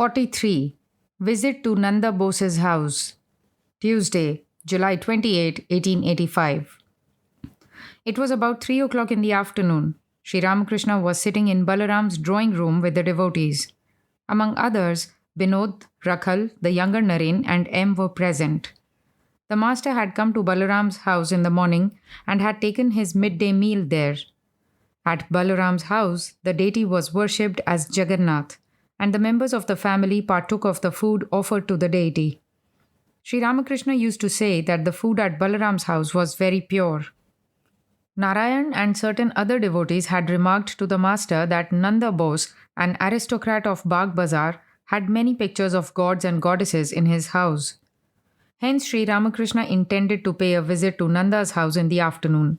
43. Visit to Nanda Boses' house. Tuesday, July 28, 1885. It was about 3 o'clock in the afternoon. Sri Ramakrishna was sitting in Balaram's drawing room with the devotees. Among others, Binod, Rakhal, the younger Naren, and M were present. The master had come to Balaram's house in the morning and had taken his midday meal there. At Balaram's house, the deity was worshipped as Jagannath, and the members of the family partook of the food offered to the deity. Sri Ramakrishna used to say that the food at Balaram's house was very pure. Narayan and certain other devotees had remarked to the master that Nanda Bose, an aristocrat of Bagh Bazar, had many pictures of gods and goddesses in his house. Hence, Sri Ramakrishna intended to pay a visit to Nanda's house in the afternoon.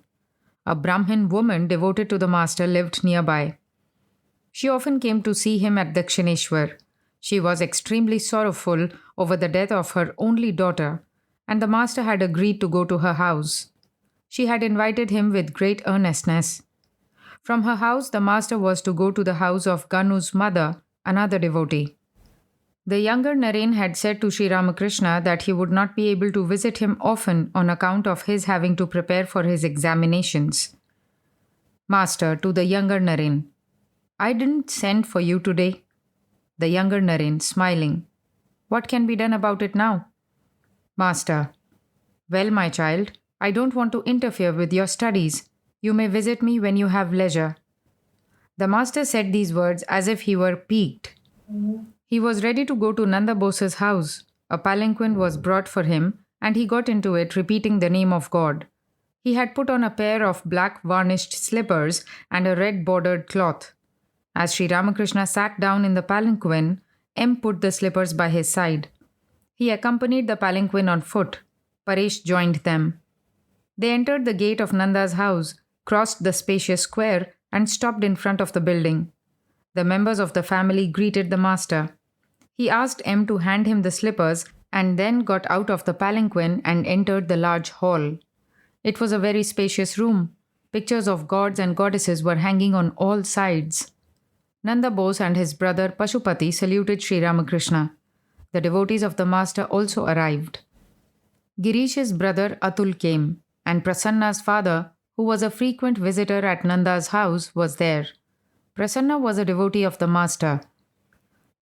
A Brahmin woman devoted to the master lived nearby. She often came to see him at Dakshineshwar. She was extremely sorrowful over the death of her only daughter, and the master had agreed to go to her house. She had invited him with great earnestness. From her house, the master was to go to the house of Ganu's mother, another devotee. The younger Naren had said to Sri Ramakrishna that he would not be able to visit him often on account of his having to prepare for his examinations. Master to the younger Naren, I didn't send for you today. The younger Naren, smiling. What can be done about it now? Master, well, my child, I don't want to interfere with your studies. You may visit me when you have leisure. The master said these words as if he were piqued. He was ready to go to Nanda Bose's house. A palanquin was brought for him, and he got into it repeating the name of God. He had put on a pair of black varnished slippers and a red bordered cloth. As Sri Ramakrishna sat down in the palanquin, M put the slippers by his side. He accompanied the palanquin on foot. Paresh joined them. They entered the gate of Nanda's house, crossed the spacious square, and stopped in front of the building. The members of the family greeted the master. He asked M to hand him the slippers and then got out of the palanquin and entered the large hall. It was a very spacious room. Pictures of gods and goddesses were hanging on all sides. Nanda Bose and his brother Pashupati saluted Sri Ramakrishna. The devotees of the master also arrived. Girish's brother Atul came, and Prasanna's father, who was a frequent visitor at Nanda's house, was there. Prasanna was a devotee of the master.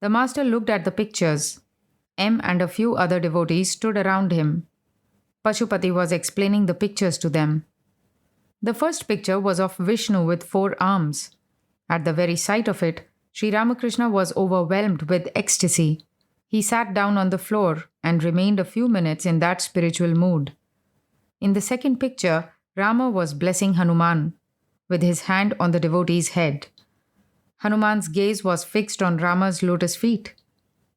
The master looked at the pictures. M and a few other devotees stood around him. Pashupati was explaining the pictures to them. The first picture was of Vishnu with 4 arms. At the very sight of it, Sri Ramakrishna was overwhelmed with ecstasy. He sat down on the floor and remained a few minutes in that spiritual mood. In the second picture, Rama was blessing Hanuman, with his hand on the devotee's head. Hanuman's gaze was fixed on Rama's lotus feet.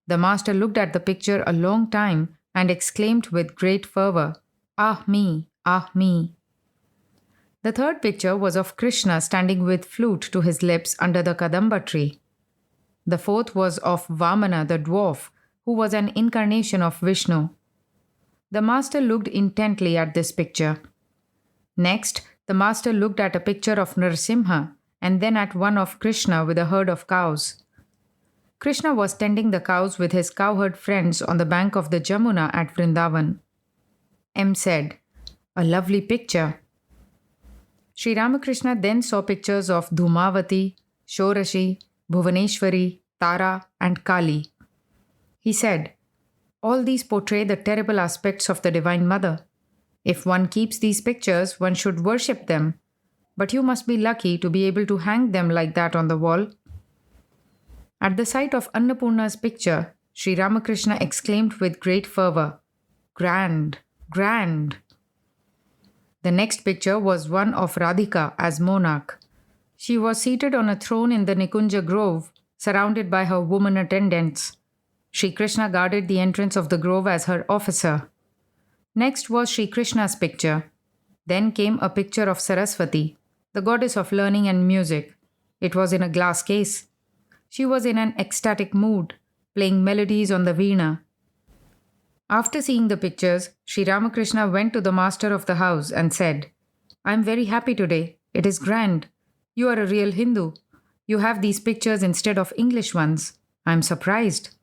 The master looked at the picture a long time and exclaimed with great fervor, "Ah me, ah me." The third picture was of Krishna standing with flute to his lips under the Kadamba tree. The fourth was of Vamana the dwarf, who was an incarnation of Vishnu. The master looked intently at this picture. Next, the master looked at a picture of Narasimha and then at one of Krishna with a herd of cows. Krishna was tending the cows with his cowherd friends on the bank of the Jamuna at Vrindavan. M said, "A lovely picture." Sri Ramakrishna then saw pictures of Dhumavati, Shorashi, Bhuvaneshwari, Tara, and Kali. He said, "All these portray the terrible aspects of the Divine Mother. If one keeps these pictures, one should worship them. But you must be lucky to be able to hang them like that on the wall." At the sight of Annapurna's picture, Sri Ramakrishna exclaimed with great fervor, "Grand, grand." The next picture was one of Radhika as monarch. She was seated on a throne in the Nikunja grove, surrounded by her woman attendants. Sri Krishna guarded the entrance of the grove as her officer. Next was Sri Krishna's picture. Then came a picture of Saraswati, the goddess of learning and music. It was in a glass case. She was in an ecstatic mood, playing melodies on the veena. After seeing the pictures, Sri Ramakrishna went to the master of the house and said, "I am very happy today. It is grand. You are a real Hindu. You have these pictures instead of English ones. I am surprised."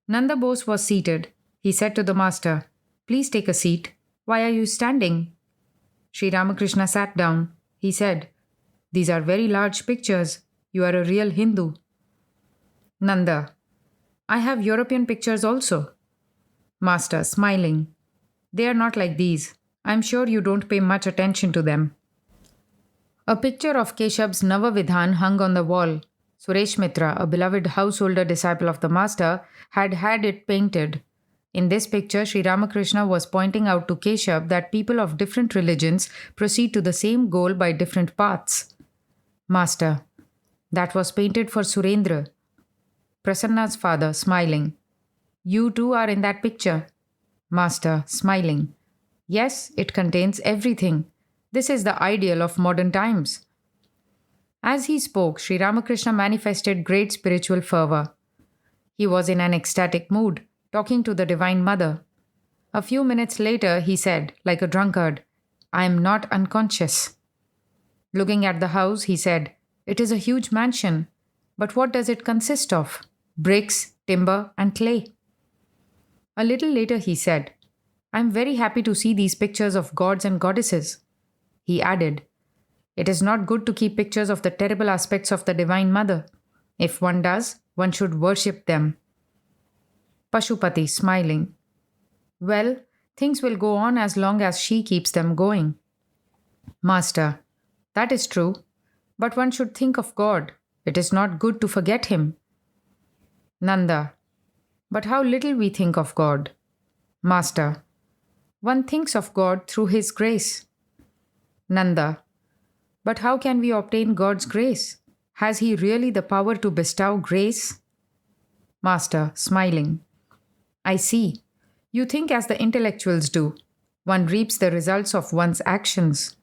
Nanda Bose was seated. He said to the master, "Please take a seat. Why are you standing?" Sri Ramakrishna sat down. He said, "These are very large pictures. You are a real Hindu." Nanda, "I have European pictures also." Master, smiling, "They are not like these. I am sure you don't pay much attention to them." A picture of Keshav's Navavidhan hung on the wall. Suresh Mitra, a beloved householder disciple of the master, had had it painted. In this picture, Sri Ramakrishna was pointing out to Keshav that people of different religions proceed to the same goal by different paths. Master, that was painted for Surendra. Prasanna's father, smiling, "You too are in that picture." Master, smiling, "Yes, it contains everything. This is the ideal of modern times." As he spoke, Sri Ramakrishna manifested great spiritual fervor. He was in an ecstatic mood, talking to the Divine Mother. A few minutes later, he said, like a drunkard, "I am not unconscious." Looking at the house, he said, "It is a huge mansion. But what does it consist of? Bricks, timber, and clay." A little later, he said, "I am very happy to see these pictures of gods and goddesses." He added, "It is not good to keep pictures of the terrible aspects of the Divine Mother. If one does, one should worship them." Pashupati, smiling, "Well, things will go on as long as she keeps them going." Master, "That is true. But one should think of God. It is not good to forget Him." Nanda, "But how little we think of God." Master, "One thinks of God through His grace." Nanda, "But how can we obtain God's grace? Has He really the power to bestow grace?" Master, smiling, "I see. You think as the intellectuals do. One reaps the results of one's actions.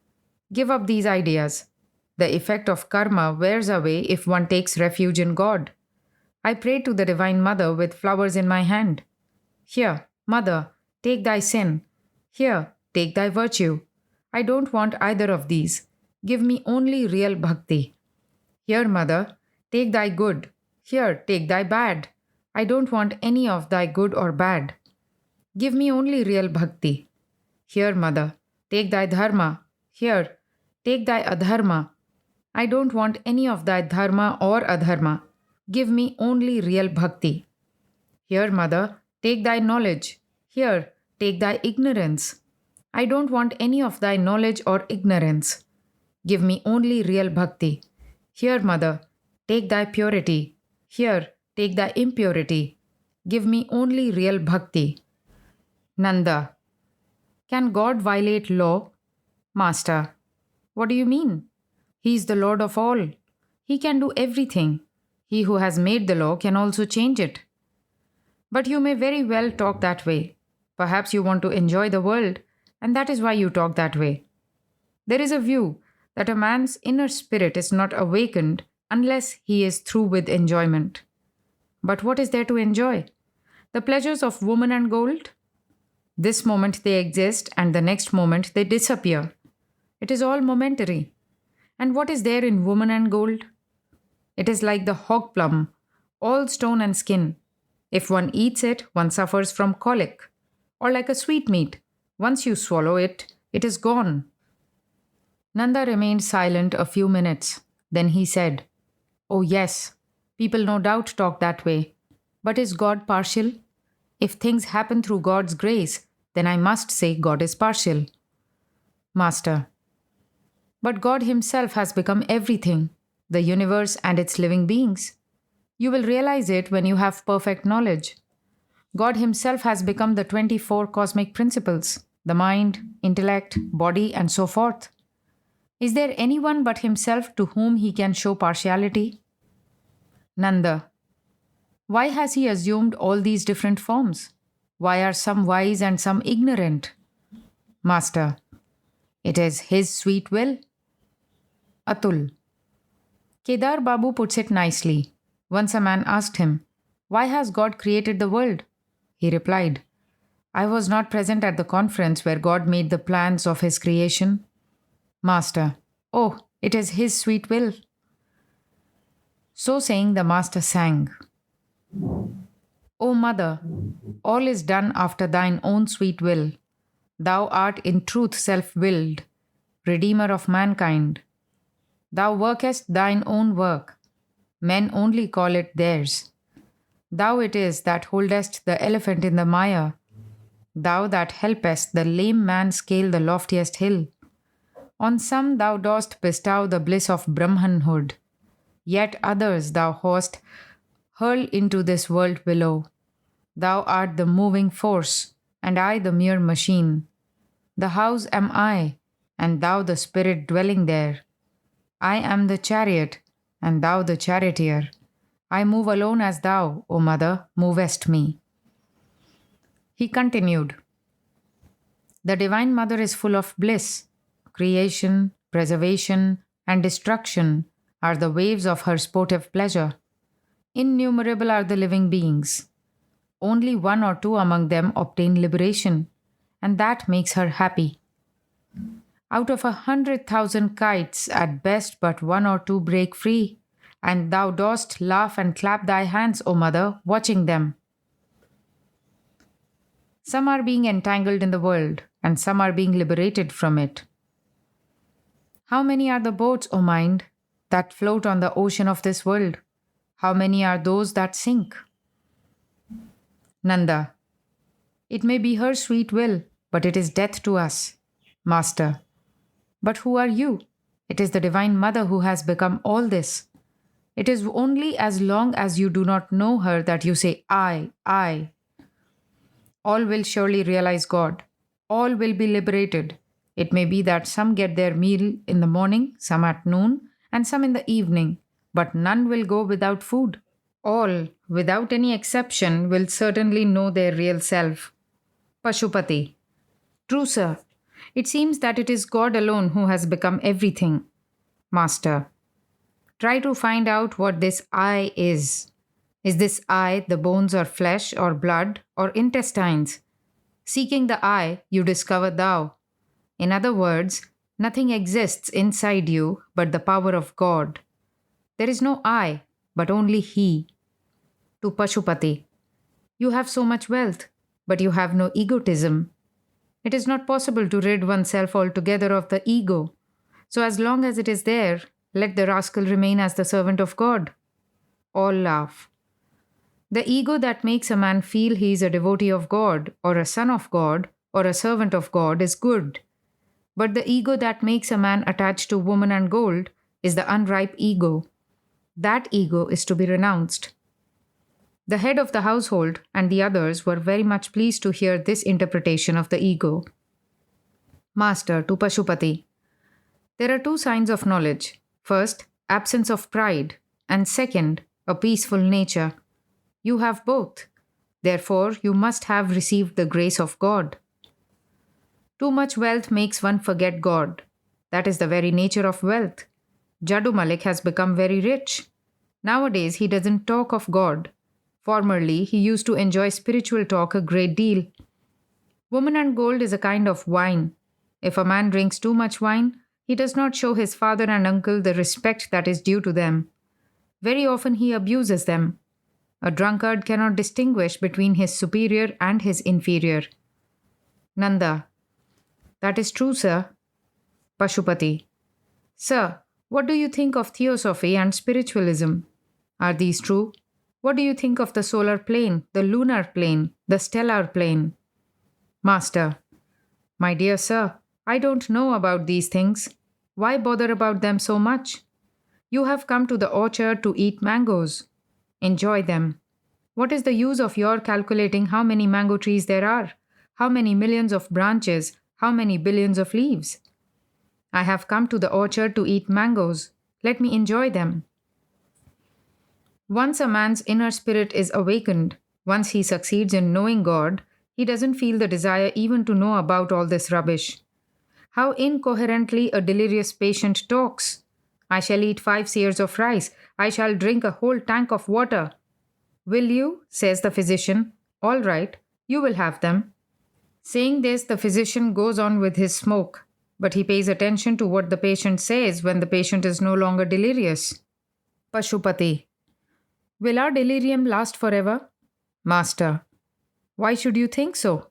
Give up these ideas. The effect of karma wears away if one takes refuge in God. I prayed to the Divine Mother with flowers in my hand. Here, Mother, take thy sin. Here, take thy virtue. I don't want either of these. Give me only real bhakti. Here, Mother, take thy good. Here, take thy bad. I don't want any of thy good or bad. Give me only real bhakti. Here, Mother, take thy dharma. Here, take thy adharma. I don't want any of thy dharma or adharma. Give me only real bhakti. Here, Mother, take thy knowledge. Here, take thy ignorance. I don't want any of thy knowledge or ignorance. Give me only real bhakti. Here, Mother, take thy purity. Here, take thy impurity. Give me only real bhakti. Nanda, can God violate law? Master, what do you mean? He is the Lord of all. He can do everything. He who has made the law can also change it. But you may very well talk that way. Perhaps you want to enjoy the world, and that is why you talk that way. There is a view that a man's inner spirit is not awakened unless he is through with enjoyment. But what is there to enjoy? The pleasures of woman and gold? This moment they exist, and the next moment they disappear. It is all momentary. And what is there in woman and gold? It is like the hog plum, all stone and skin. If one eats it, one suffers from colic. Or like a sweetmeat, once you swallow it, it is gone. Nanda remained silent a few minutes. Then he said, "Oh yes, people no doubt talk that way. But is God partial? If things happen through God's grace, then I must say God is partial." Master, but God Himself has become everything, the universe and its living beings. You will realize it when you have perfect knowledge. God Himself has become the 24 cosmic principles, the mind, intellect, body, and so forth. Is there anyone but Himself to whom He can show partiality? Nanda, why has He assumed all these different forms? Why are some wise and some ignorant? Master, it is His sweet will. Atul, Kedar Babu puts it nicely. Once a man asked him, "Why has God created the world?" He replied, "I was not present at the conference where God made the plans of His creation." Master, "Oh, it is His sweet will." So saying, the Master sang. O Mother, all is done after thine own sweet will. Thou art in truth self willed, Redeemer of mankind. Thou workest thine own work, men only call it theirs. Thou it is that holdest the elephant in the mire, thou that helpest the lame man scale the loftiest hill. On some thou dost bestow the bliss of Brahmanhood, yet others thou host hurl into this world below. Thou art the moving force, and I the mere machine. The house am I, and thou the spirit dwelling there. I am the chariot, and thou the charioteer. I move alone as thou, O Mother, movest me. He continued, the Divine Mother is full of bliss. Creation, preservation, and destruction are the waves of her sportive pleasure. Innumerable are the living beings. Only one or two among them obtain liberation, and that makes her happy. Out of 100,000 kites, at best but one or two break free, and thou dost laugh and clap thy hands, O Mother, watching them. Some are being entangled in the world, and some are being liberated from it. How many are the boats, O mind, that float on the ocean of this world? How many are those that sink? Nanda. It may be her sweet will, but it is death to us. Master. But who are you? It is the Divine Mother who has become all this. It is only as long as you do not know her that you say, I. All will surely realize God. All will be liberated. It may be that some get their meal in the morning, some at noon, and some in the evening, but none will go without food. All, without any exception, will certainly know their real self. Pashupati. True, sir. It seems that it is God alone who has become everything. Master. Try to find out what this I is. Is this I the bones or flesh or blood or intestines? Seeking the I, you discover thou. In other words, nothing exists inside you but the power of God. There is no I, but only He. To Pashupati. You have so much wealth, but you have no egotism. It is not possible to rid oneself altogether of the ego. So as long as it is there, let the rascal remain as the servant of God. All laugh. The ego that makes a man feel he is a devotee of God, or a son of God, or a servant of God is good. But the ego that makes a man attached to woman and gold is the unripe ego. That ego is to be renounced. The head of the household and the others were very much pleased to hear this interpretation of the ego. Master to Pashupati. There are two signs of knowledge. First, absence of pride, and second, a peaceful nature. You have both. Therefore, you must have received the grace of God. Too much wealth makes one forget God. That is the very nature of wealth. Jaddu Malik has become very rich. Nowadays, he doesn't talk of God. Formerly, he used to enjoy spiritual talk a great deal. Woman and gold is a kind of wine. If a man drinks too much wine, he does not show his father and uncle the respect that is due to them. Very often he abuses them. A drunkard cannot distinguish between his superior and his inferior. Nanda. That is true, sir. Pashupati. Sir, what do you think of theosophy and spiritualism? Are these true? What do you think of the solar plane, the lunar plane, the stellar plane? Master. My dear sir, I don't know about these things. Why bother about them so much? You have come to the orchard to eat mangoes. Enjoy them. What is the use of your calculating how many mango trees there are, how many millions of branches, how many billions of leaves? I have come to the orchard to eat mangoes. Let me enjoy them. Once a man's inner spirit is awakened, once he succeeds in knowing God, he doesn't feel the desire even to know about all this rubbish. How incoherently a delirious patient talks. I shall eat 5 seers of rice. I shall drink a whole tank of water. Will you? Says the physician. All right, you will have them. Saying this, the physician goes on with his smoke, but he pays attention to what the patient says when the patient is no longer delirious. Pashupati. Will our delirium last forever? Master, why should you think so?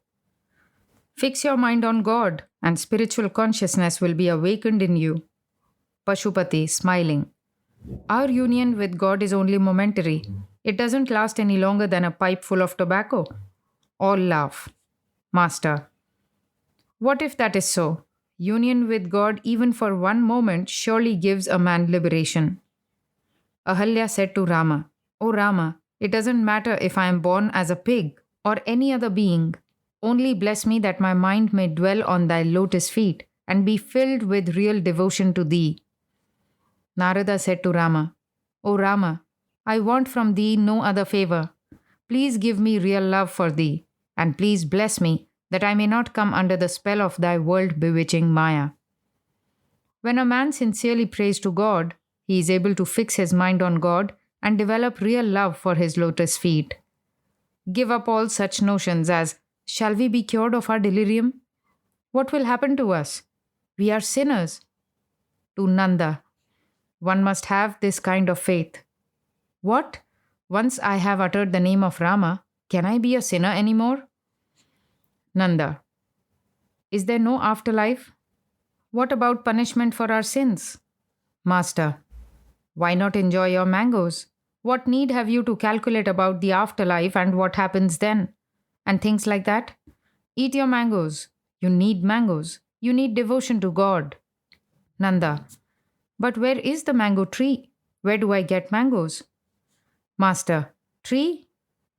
Fix your mind on God, and spiritual consciousness will be awakened in you. Pashupati, smiling. Our union with God is only momentary. It doesn't last any longer than a pipe full of tobacco. All laugh. Master, what if that is so? Union with God, even for one moment, surely gives a man liberation. Ahalya said to Rama, O Rama, it doesn't matter if I am born as a pig or any other being. Only bless me that my mind may dwell on thy lotus feet and be filled with real devotion to thee. Narada said to Rama, O Rama, I want from thee no other favor. Please give me real love for thee, and please bless me that I may not come under the spell of thy world bewitching Maya. When a man sincerely prays to God, he is able to fix his mind on God and develop real love for his lotus feet. Give up all such notions as, shall we be cured of our delirium? What will happen to us? We are sinners. To Nanda, one must have this kind of faith. What? Once I have uttered the name of Rama, can I be a sinner anymore? Nanda, is there no afterlife? What about punishment for our sins? Master, why not enjoy your mangoes? What need have you to calculate about the afterlife and what happens then? And things like that? Eat your mangoes. You need mangoes. You need devotion to God. Nanda, but where is the mango tree? Where do I get mangoes? Master, tree?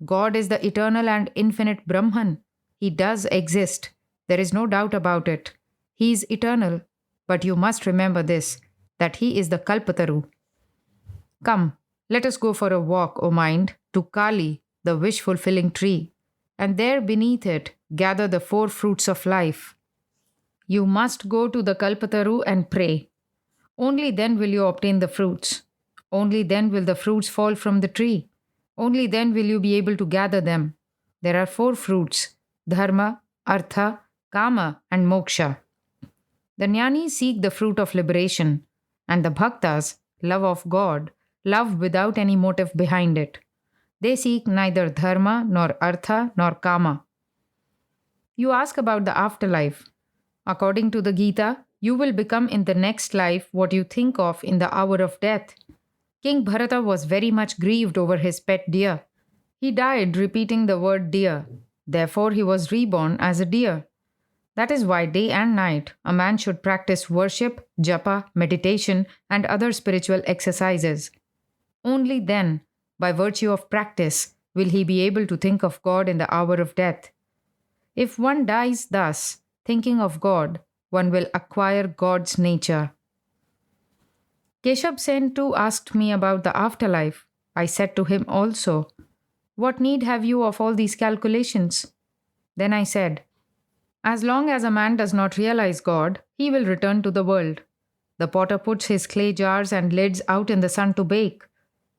God is the eternal and infinite Brahman. He does exist. There is no doubt about it. He is eternal. But you must remember this, that he is the Kalpataru. Come, let us go for a walk, O mind, to Kali, the wish-fulfilling tree, and there beneath it gather the 4 fruits of life. You must go to the Kalpataru and pray. Only then will you obtain the fruits. Only then will the fruits fall from the tree. Only then will you be able to gather them. There are 4 fruits: dharma, artha, kama, and moksha. The jnanis seek the fruit of liberation, and the bhaktas, love of God, love without any motive behind it. They seek neither dharma, nor artha, nor kama. You ask about the afterlife. According to the Gita, you will become in the next life what you think of in the hour of death. King Bharata was very much grieved over his pet deer. He died repeating the word deer. Therefore, he was reborn as a deer. That is why day and night a man should practice worship, japa, meditation, and other spiritual exercises. Only then, by virtue of practice, will he be able to think of God in the hour of death. If one dies thus, thinking of God, one will acquire God's nature. Keshav Sen too asked me about the afterlife. I said to him also, what need have you of all these calculations? Then I said, as long as a man does not realize God, he will return to the world. The potter puts his clay jars and lids out in the sun to bake.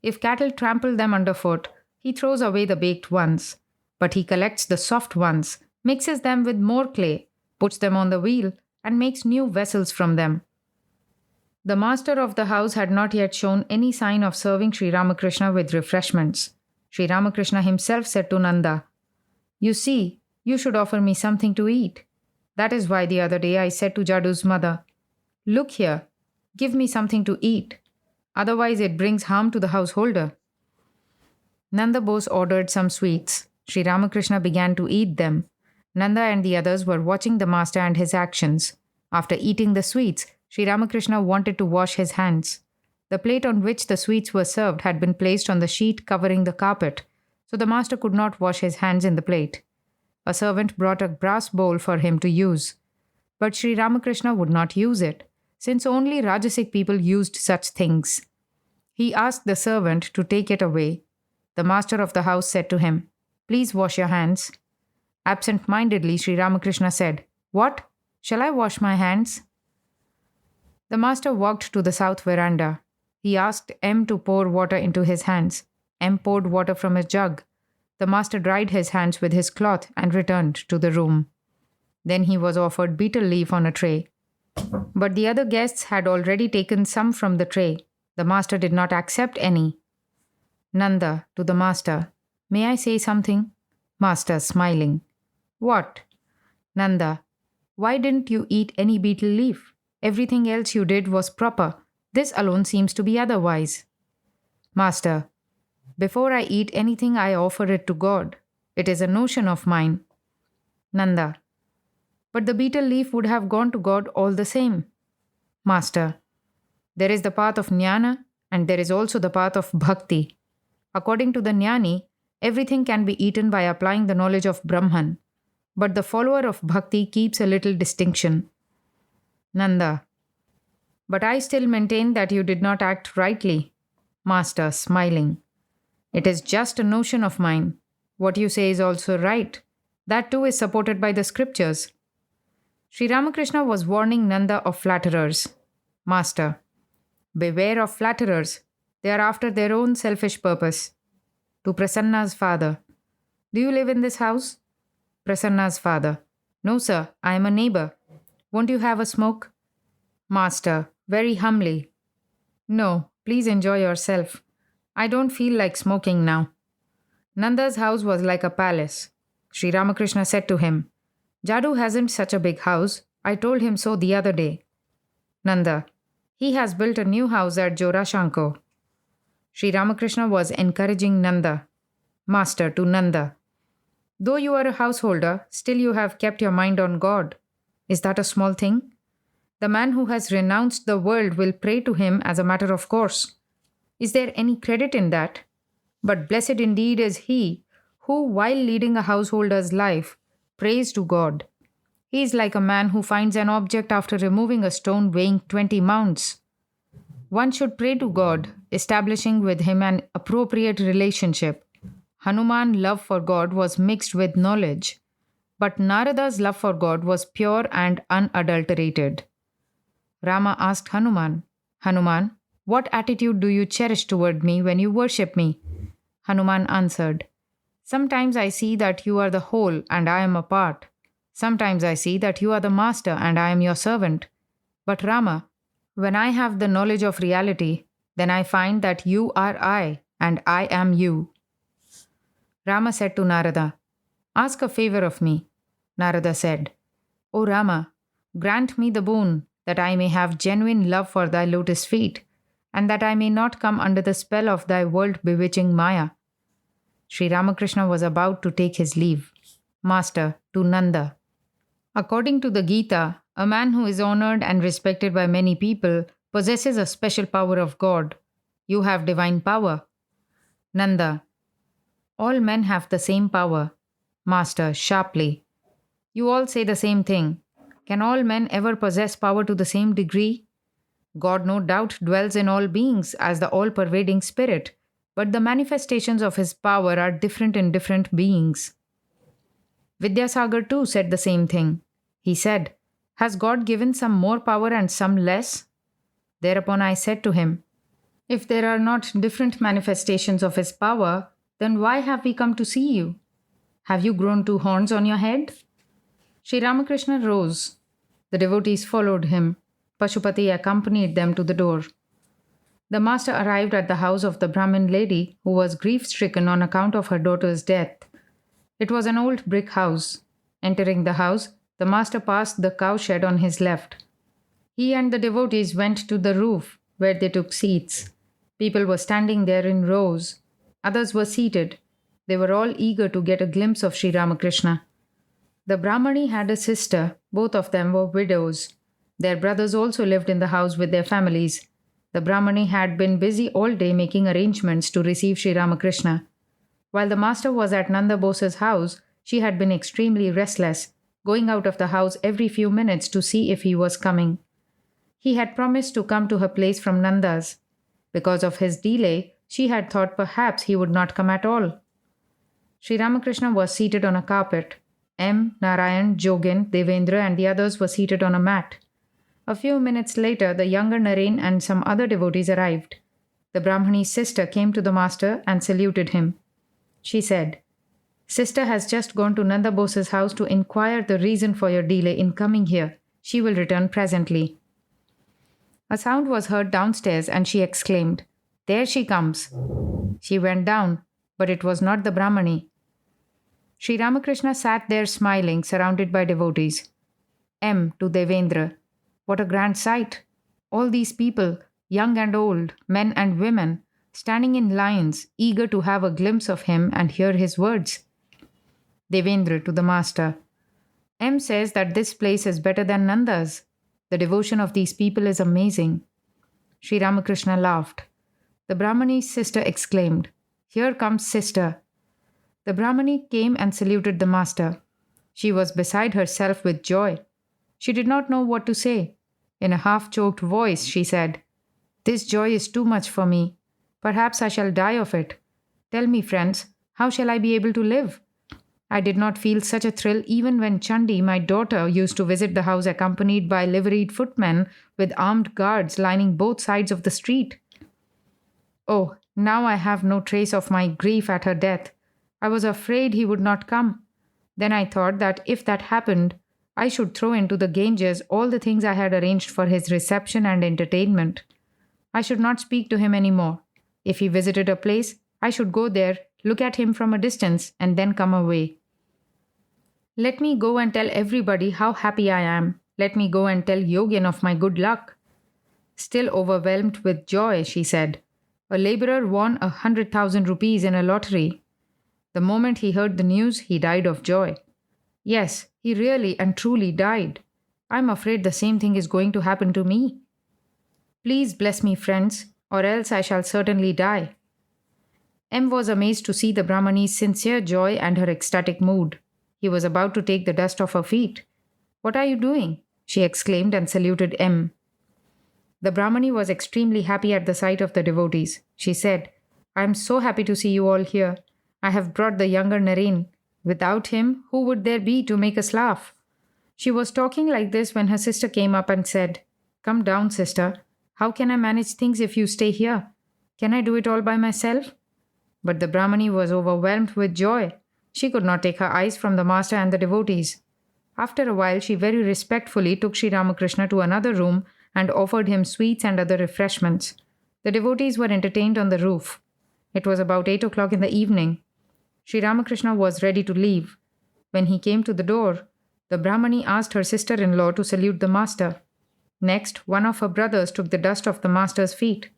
If cattle trample them underfoot, he throws away the baked ones. But he collects the soft ones, mixes them with more clay, puts them on the wheel, and makes new vessels from them. The master of the house had not yet shown any sign of serving Sri Ramakrishna with refreshments. Sri Ramakrishna himself said to Nanda, you see, you should offer me something to eat. That is why the other day I said to Jadu's mother, look here, give me something to eat. Otherwise it brings harm to the householder. Nanda Bose ordered some sweets. Sri Ramakrishna began to eat them. Nanda and the others were watching the master and his actions. After eating the sweets, Sri Ramakrishna wanted to wash his hands. The plate on which the sweets were served had been placed on the sheet covering the carpet, so the master could not wash his hands in the plate. A servant brought a brass bowl for him to use. But Sri Ramakrishna would not use it, since only Rajasic people used such things. He asked the servant to take it away. The master of the house said to him, please wash your hands. Absent-mindedly, Sri Ramakrishna said, what? Shall I wash my hands? The master walked to the south veranda. He asked M to pour water into his hands. M poured water from a jug. The master dried his hands with his cloth and returned to the room. Then he was offered betel leaf on a tray. But the other guests had already taken some from the tray. The master did not accept any. Nanda, to the master, may I say something? Master smiling. What? Nanda. Why didn't you eat any betel leaf? Everything else you did was proper. This alone seems to be otherwise. Master. Before I eat anything, I offer it to God. It is a notion of mine. Nanda. But the betel leaf would have gone to God all the same. Master. There is the path of jnana and there is also the path of bhakti. According to the jnani, everything can be eaten by applying the knowledge of Brahman. But the follower of bhakti keeps a little distinction. Nanda. But I still maintain that you did not act rightly. Master, smiling. It is just a notion of mine. What you say is also right. That too is supported by the scriptures. Sri Ramakrishna was warning Nanda of flatterers. Master. Beware of flatterers. They are after their own selfish purpose. To Prasanna's father. Do you live in this house? Prasanna's father. No, sir. I am a neighbor. Won't you have a smoke? Master. Very humbly. No, please enjoy yourself. I don't feel like smoking now. Nanda's house was like a palace. Sri Ramakrishna said to him, Jadu hasn't such a big house. I told him so the other day. Nanda. He has built a new house at Jorashanko. Sri Ramakrishna was encouraging Nanda. Master to Nanda. Though you are a householder, still you have kept your mind on God. Is that a small thing? The man who has renounced the world will pray to him as a matter of course. Is there any credit in that? But blessed indeed is he who, while leading a householder's life, prays to God. He is like a man who finds an object after removing a stone weighing 20 mounds. One should pray to God, establishing with him an appropriate relationship. Hanuman's love for God was mixed with knowledge, but Narada's love for God was pure and unadulterated. Rama asked Hanuman, Hanuman, what attitude do you cherish toward me when you worship me? Hanuman answered, Sometimes I see that you are the whole and I am a part. Sometimes I see that you are the master and I am your servant. But Rama, when I have the knowledge of reality, then I find that you are I and I am you. Rama said to Narada, Ask a favor of me. Narada said, O Rama, grant me the boon that I may have genuine love for thy lotus feet, and that I may not come under the spell of thy world-bewitching Maya. Sri Ramakrishna was about to take his leave. Master, to Nanda. According to the Gita, a man who is honored and respected by many people possesses a special power of God. You have divine power. Nanda. All men have the same power. Master, sharply. You all say the same thing. Can all men ever possess power to the same degree? God no doubt dwells in all beings as the all-pervading spirit, but the manifestations of his power are different in different beings. Vidyasagar too said the same thing. He said, Has God given some more power and some less? Thereupon I said to him, If there are not different manifestations of his power, then why have we come to see you? Have you grown two horns on your head? Sri Ramakrishna rose. The devotees followed him. Pashupati accompanied them to the door. The master arrived at the house of the Brahmin lady who was grief-stricken on account of her daughter's death. It was an old brick house. Entering the house, the master passed the cowshed on his left. He and the devotees went to the roof, where they took seats. People were standing there in rows. Others were seated. They were all eager to get a glimpse of Sri Ramakrishna. The Brahmani had a sister. Both of them were widows. Their brothers also lived in the house with their families. The Brahmani had been busy all day making arrangements to receive Sri Ramakrishna. While the master was at Nanda Boses' house, she had been extremely restless, going out of the house every few minutes to see if he was coming. He had promised to come to her place from Nanda's. Because of his delay, she had thought perhaps he would not come at all. Sri Ramakrishna was seated on a carpet. M, Narayan, Jogin, Devendra and the others were seated on a mat. A few minutes later, the younger Naren and some other devotees arrived. The Brahmani's sister came to the master and saluted him. She said, Sister has just gone to Nanda Bose's house to inquire the reason for your delay in coming here. She will return presently. A sound was heard downstairs and she exclaimed, There she comes. She went down, but it was not the Brahmani. Sri Ramakrishna sat there smiling, surrounded by devotees. M. to Devendra. What a grand sight! All these people, young and old, men and women, standing in lines, eager to have a glimpse of him and hear his words. Devendra to the master. M says that this place is better than Nanda's. The devotion of these people is amazing. Sri Ramakrishna laughed. The Brahmani's sister exclaimed, Here comes sister. The Brahmani came and saluted the master. She was beside herself with joy. She did not know what to say. In a half choked voice, she said, This joy is too much for me. Perhaps I shall die of it. Tell me, friends, how shall I be able to live? I did not feel such a thrill even when Chandi, my daughter, used to visit the house accompanied by liveried footmen with armed guards lining both sides of the street. Oh, now I have no trace of my grief at her death. I was afraid he would not come. Then I thought that if that happened, I should throw into the Ganges all the things I had arranged for his reception and entertainment. I should not speak to him any more. If he visited a place, I should go there, look at him from a distance, and then come away. Let me go and tell everybody how happy I am. Let me go and tell Yogin of my good luck. Still overwhelmed with joy, she said, A laborer won 100,000 rupees in a lottery. The moment he heard the news, he died of joy. Yes, he really and truly died. I'm afraid the same thing is going to happen to me. Please bless me, friends, or else I shall certainly die. M was amazed to see the Brahmani's sincere joy and her ecstatic mood. He was about to take the dust off her feet. What are you doing? She exclaimed and saluted M. The Brahmani was extremely happy at the sight of the devotees. She said, I am so happy to see you all here. I have brought the younger Naren. Without him, who would there be to make us laugh? She was talking like this when her sister came up and said, Come down, sister. How can I manage things if you stay here? Can I do it all by myself? But the Brahmani was overwhelmed with joy. She could not take her eyes from the master and the devotees. After a while, she very respectfully took Sri Ramakrishna to another room and offered him sweets and other refreshments. The devotees were entertained on the roof. It was about 8 o'clock in the evening. Sri Ramakrishna was ready to leave. When he came to the door, the Brahmani asked her sister-in-law to salute the master. Next, one of her brothers took the dust off the master's feet.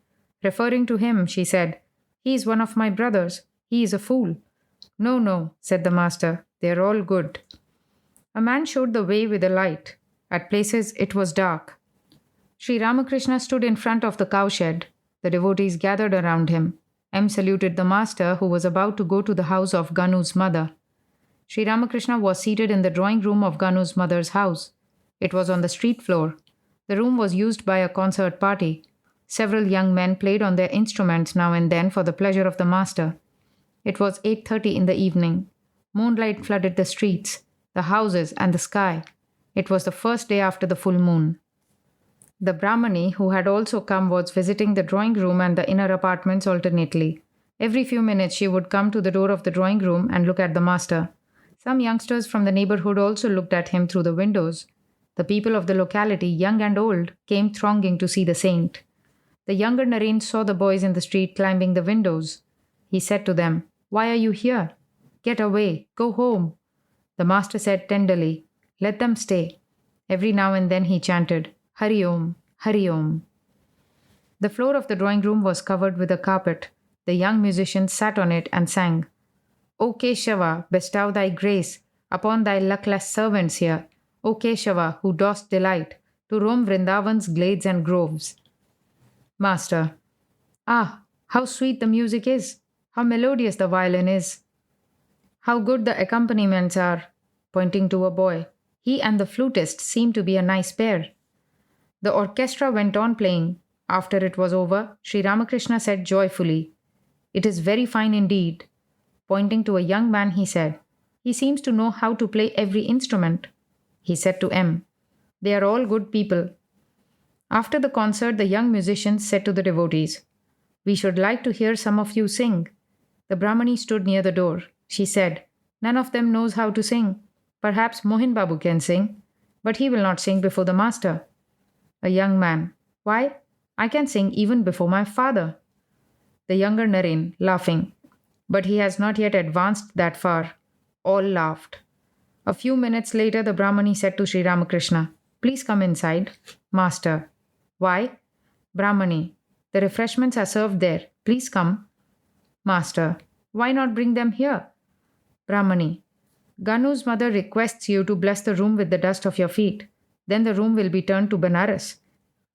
Referring to him, she said, He is one of my brothers. He is a fool. No, no, said the master. They are all good. A man showed the way with a light. At places it was dark. Sri Ramakrishna stood in front of the cowshed. The devotees gathered around him. M saluted the master, who was about to go to the house of Ganu's mother. Sri Ramakrishna was seated in the drawing room of Ganu's mother's house. It was on the street floor. The room was used by a concert party. Several young men played on their instruments now and then for the pleasure of the master. It was 8:30 in the evening. Moonlight flooded the streets, the houses, and the sky. It was the first day after the full moon. The Brahmani, who had also come, was visiting the drawing room and the inner apartments alternately. Every few minutes she would come to the door of the drawing room and look at the master. Some youngsters from the neighborhood also looked at him through the windows. The people of the locality, young and old, came thronging to see the saint. The younger Naren saw the boys in the street climbing the windows. He said to them, Why are you here? Get away, go home. The master said tenderly, Let them stay. Every now and then he chanted, Hari Om, Hari Om. The floor of the drawing room was covered with a carpet. The young musicians sat on it and sang, O Keshava, bestow thy grace upon thy luckless servants here. O Keshava, who dost delight to roam Vrindavan's glades and groves. Master. Ah, how sweet the music is. How melodious the violin is. How good the accompaniments are. Pointing to a boy. He and the flutist seem to be a nice pair. The orchestra went on playing. After it was over, Sri Ramakrishna said joyfully, It is very fine indeed. Pointing to a young man, he said, He seems to know how to play every instrument. He said to M, They are all good people. After the concert, the young musicians said to the devotees, We should like to hear some of you sing. The Brahmani stood near the door. She said, None of them knows how to sing. Perhaps Mohin Babu can sing, but he will not sing before the master. A young man, Why, I can sing even before my father. The younger Naren, laughing, But he has not yet advanced that far. All laughed. A few minutes later, the Brahmani said to Sri Ramakrishna, "Please come inside." Master: "Why?" Brahmani: "The refreshments are served there. Please come." Master: "Why not bring them here?" Brahmani: "Ganu's mother requests you to bless the room with the dust of your feet. Then the room will be turned to Benares,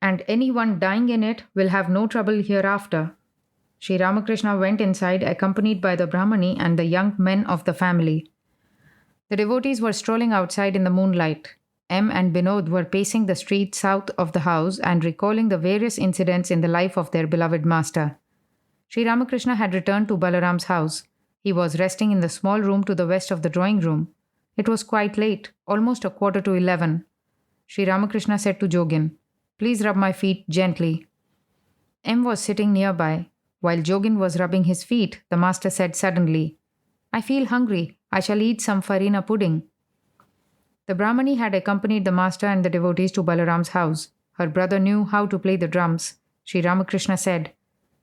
and anyone dying in it will have no trouble hereafter." Sri Ramakrishna went inside, accompanied by the Brahmani and the young men of the family. The devotees were strolling outside in the moonlight. M and Binod were pacing the street south of the house and recalling the various incidents in the life of their beloved master. Sri Ramakrishna had returned to Balaram's house. He was resting in the small room to the west of the drawing room. It was quite late, almost 11:15. Sri Ramakrishna said to Jogin, "Please rub my feet gently." M was sitting nearby. While Jogin was rubbing his feet, the master said suddenly, "I feel hungry. I shall eat some farina pudding." The Brahmani had accompanied the master and the devotees to Balaram's house. Her brother knew how to play the drums. Sri Ramakrishna said,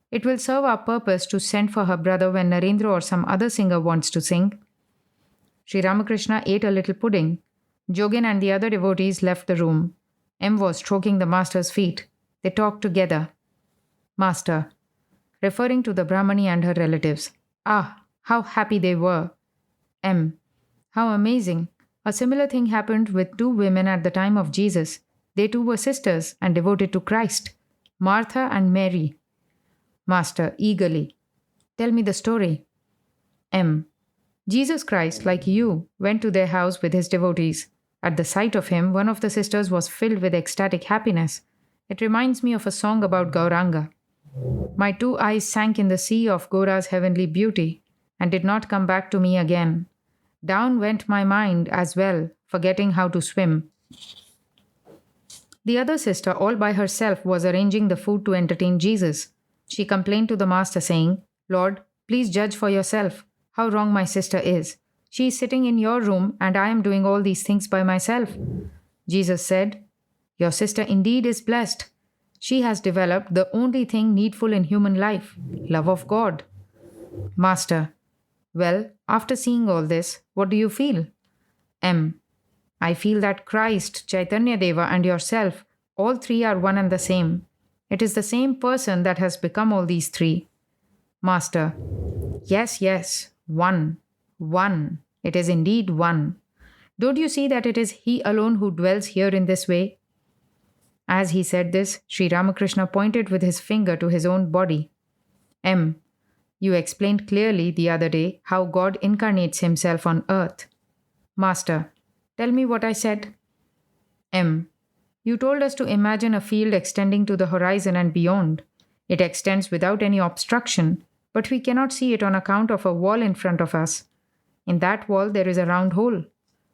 "It will serve our purpose to send for her brother when Narendra or some other singer wants to sing." Sri Ramakrishna ate a little pudding. Jogin and the other devotees left the room. M was stroking the master's feet. They talked together. Master, referring to the Brahmani and her relatives, "Ah, how happy they were." M, "How amazing. A similar thing happened with two women at the time of Jesus. They too were sisters and devoted to Christ, Martha and Mary." Master, eagerly, "Tell me the story." M, "Jesus Christ, like you, went to their house with his devotees. At the sight of him, one of the sisters was filled with ecstatic happiness. It reminds me of a song about Gauranga. My two eyes sank in the sea of Gora's heavenly beauty and did not come back to me again. Down went my mind as well, forgetting how to swim. The other sister, all by herself, was arranging the food to entertain Jesus. She complained to the master, saying, 'Lord, please judge for yourself how wrong my sister is. She is sitting in your room, and I am doing all these things by myself.' Jesus said, 'Your sister indeed is blessed. She has developed the only thing needful in human life, love of God.' Master, well, after seeing all this, what do you feel? M, I feel that Christ, Chaitanya Deva, and yourself, all three are one and the same. It is the same person that has become all these three. Master, yes, yes, one, one. It is indeed one. Don't you see that it is He alone who dwells here in this way?" As he said this, Sri Ramakrishna pointed with his finger to his own body. M, you explained clearly the other day how God incarnates himself on earth. Master, tell me what I said. M, you told us to imagine a field extending to the horizon and beyond. It extends without any obstruction, but we cannot see it on account of a wall in front of us. In that wall there is a round hole.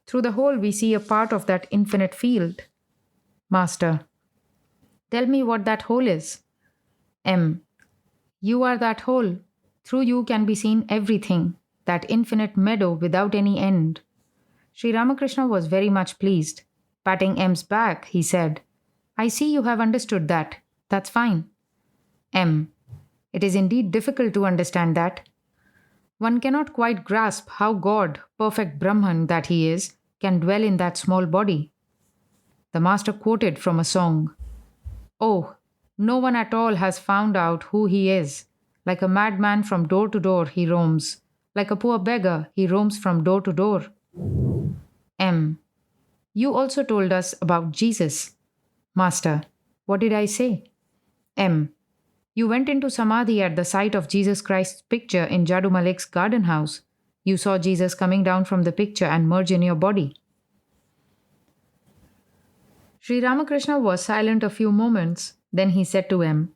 Through the hole we see a part of that infinite field. Master, tell me what that hole is. M, you are that hole. Through you can be seen everything, that infinite meadow without any end. Sri Ramakrishna was very much pleased. Patting M's back, he said, "I see you have understood that. That's fine." M, it is indeed difficult to understand that. One cannot quite grasp how God, perfect Brahman that he is, can dwell in that small body. The master quoted from a song. "Oh, no one at all has found out who he is. Like a madman from door to door he roams. Like a poor beggar he roams from door to door." M, you also told us about Jesus. Master, what did I say? M, you went into Samadhi at the sight of Jesus Christ's picture in Jadu Malik's garden house. You saw Jesus coming down from the picture and merge in your body. Sri Ramakrishna was silent a few moments. Then he said to M,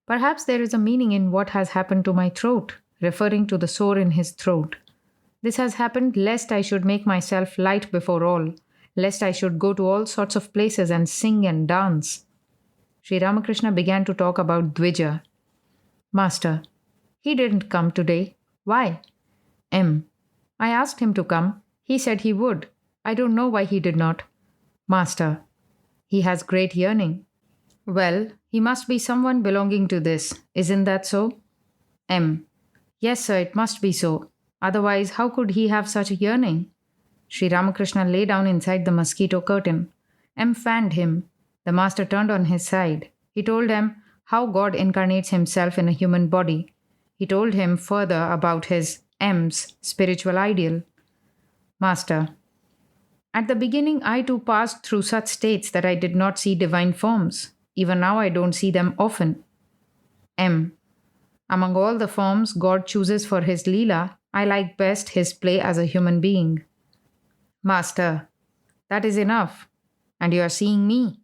"Perhaps there is a meaning in what has happened to my throat," referring to the sore in his throat. "This has happened lest I should make myself light before all, lest I should go to all sorts of places and sing and dance." Sri Ramakrishna began to talk about Dvija. Master, he didn't come today. Why? M, I asked him to come. He said he would. I don't know why he did not. Master, he has great yearning. Well, he must be someone belonging to this. Isn't that so? M, yes, sir, it must be so. Otherwise, how could he have such a yearning? Sri Ramakrishna lay down inside the mosquito curtain. M fanned him. The master turned on his side. He told him how God incarnates himself in a human body. He told him further about his M's spiritual ideal. Master, at the beginning, I too passed through such states that I did not see divine forms. Even now, I don't see them often. M. Among all the forms God chooses for his Leela, I like best his play as a human being. Master, that is enough. And you are seeing me.